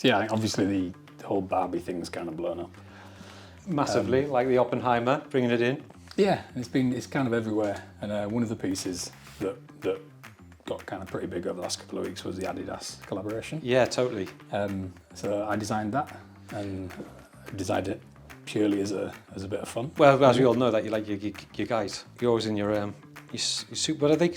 So yeah, obviously the whole Barbie thing's kind of blown up. Massively, like the Oppenheimer, bringing it in. Yeah, it's kind of everywhere. And one of the pieces that got kind of pretty big over the last couple of weeks was the Adidas collaboration. Yeah, totally. So I designed that and designed it purely as a bit of fun. Well, as we all know that you like your guys. You're always in your what are they?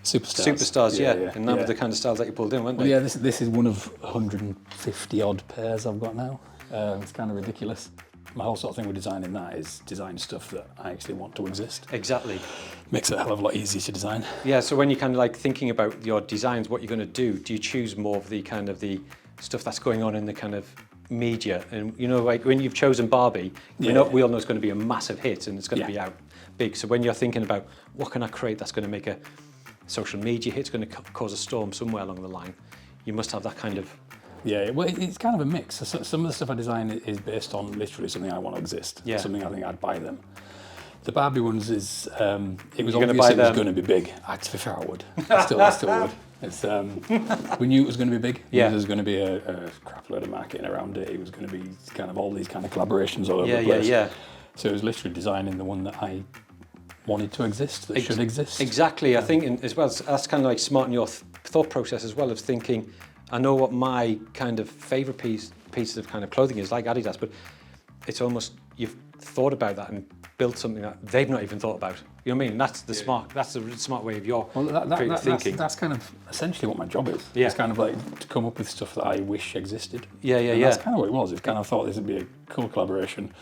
Superstars, yeah. And that were the kind of styles that you pulled in, weren't they? Well, yeah, this is one of 150 odd pairs I've got now. It's kind of ridiculous. My whole sort of thing with designing that is design stuff that I actually want to exist. Exactly. Makes it a hell of a lot easier to design. Yeah, so when you're kind of like thinking about your designs, what you're going to do you choose more of the kind of the stuff that's going on in the kind of media? And you know, like when you've chosen Barbie, we all know it's going to be a massive hit and it's going to be out big. So when you're thinking about what can I create that's going to make a social media hit, it's going to cause a storm somewhere along the line, you must have that kind of... Yeah, well, it's kind of a mix. Some of the stuff I design is based on literally something I want to exist, something I think I'd buy them. The Barbie ones is, it was obvious it was going to be big. To be fair, I would. I still would. It's, we knew it was going to be big. There was going to be a crap load of marketing around it. It was going to be kind of all these kind of collaborations all over the place. So it was literally designing the one that I wanted to exist, that should exist. Exactly. I think as well, that's kind of like smart in your thought process as well of thinking, I know what my kind of favourite pieces of kind of clothing is, like Adidas, but it's almost, you've thought about that and built something that they've not even thought about. You know what I mean? That's the smart way of your thinking. That's kind of essentially what my job is. It's kind of like to come up with stuff that I wish existed. That's kind of what it was. It kind of thought this would be a cool collaboration.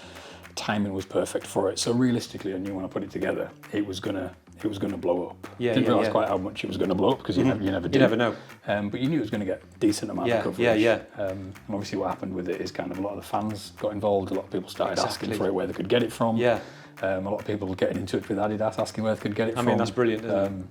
Timing was perfect for it. So realistically, I knew when I put it together, it was gonna blow up. Didn't realise quite how much it was going to blow up because you never do. You never know. But you knew it was going to get a decent amount of coverage. And obviously what happened with it is kind of a lot of the fans got involved. A lot of people started asking for it, where they could get it from. A lot of people getting in touch with Adidas, asking where they could get it from. I mean, that's brilliant, isn't it?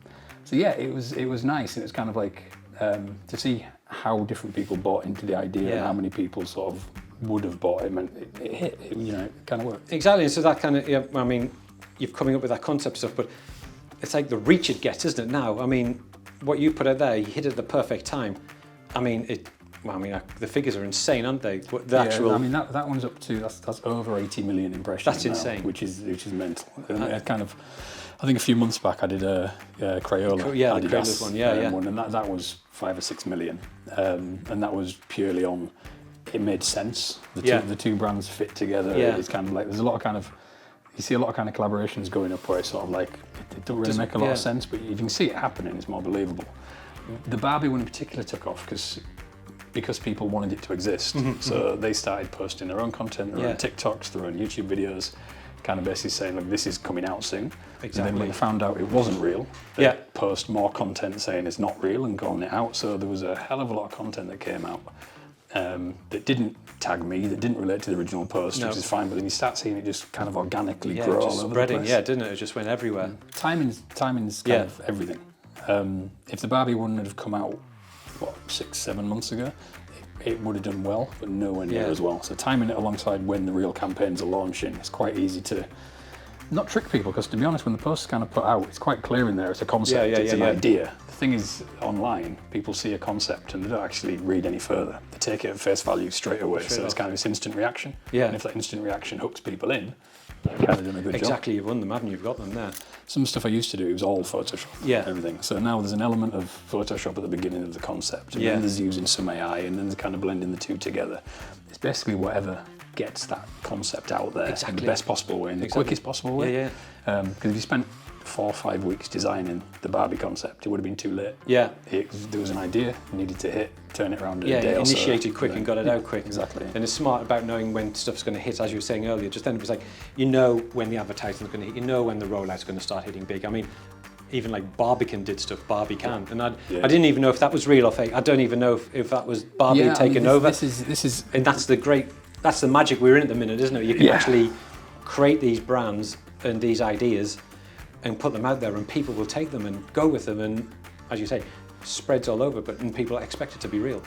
So yeah, it was nice. It was kind of like to see how different people bought into the idea and how many people sort of would have bought it. And it hit. It kind of worked. Exactly. So that kind of, I mean, you're coming up with that concept stuff, but it's like the reach it gets, isn't it? Now, I mean, what you put out there, you hit it at the perfect time. I mean, the figures are insane, aren't they? I mean, that one's up to that's over 80 million impressions. That's now, insane, which is mental. And kind of, I think a few months back I did a Crayola Adidas one, and that was 5 or 6 million, and that was purely on. It made sense. The two brands fit together. It's kind of like there's a lot of kind of. You see a lot of kind of collaborations going up where it's sort of like, it don't really make a lot of sense, but you can see it happening, it's more believable. The Barbie one in particular took off because people wanted it to exist. So they started posting their own content, their own TikToks, their own YouTube videos, kind of basically saying, look, this is coming out soon. And then when they found out it wasn't real, they post more content saying it's not real and calling it out. So there was a hell of a lot of content that came out that didn't tag me, that didn't relate to the original post, which is fine, but then you start seeing it just kind of organically grow all over the place. Didn't it? It just went everywhere. Timing's kind of everything. If the Barbie wouldn't have come out, 6-7 months ago, it would have done well, but nowhere near as well. So timing it alongside when the real campaigns are launching, it's quite easy to not trick people, because to be honest, when the post is kind of put out, it's quite clear in there, it's a concept, it's an idea. The thing is, online, people see a concept and they don't actually read any further. They take it at face value straight away, so it's kind of this instant reaction. And if that instant reaction hooks people in, you've kind of done a good job. Exactly, you've won them, haven't you? You've got them there. Some stuff I used to do, it was all Photoshop, everything. So now there's an element of Photoshop at the beginning of the concept, and then there's using some AI, and then there's kind of blending the two together. It's basically whatever gets that concept out there in the best possible way, in the quickest possible way. Because if you spent 4 or 5 weeks designing the Barbie concept, it would have been too late. There was an idea, you needed to turn it around in a day or so. Initiated quick and got it out quick. Exactly. And it's smart about knowing when stuff's going to hit, as you were saying earlier. Just then it was like, you know when the advertising's going to hit, you know when the rollout's going to start hitting big. I mean, even like Barbican did stuff, Barbie can. And I didn't even know if that was real or fake. I don't even know if that was Barbie taking over. This is and that's the magic we're in at the minute, isn't it? You can actually create these brands and these ideas and put them out there, and people will take them and go with them, and as you say, spreads all over, and people expect it to be real.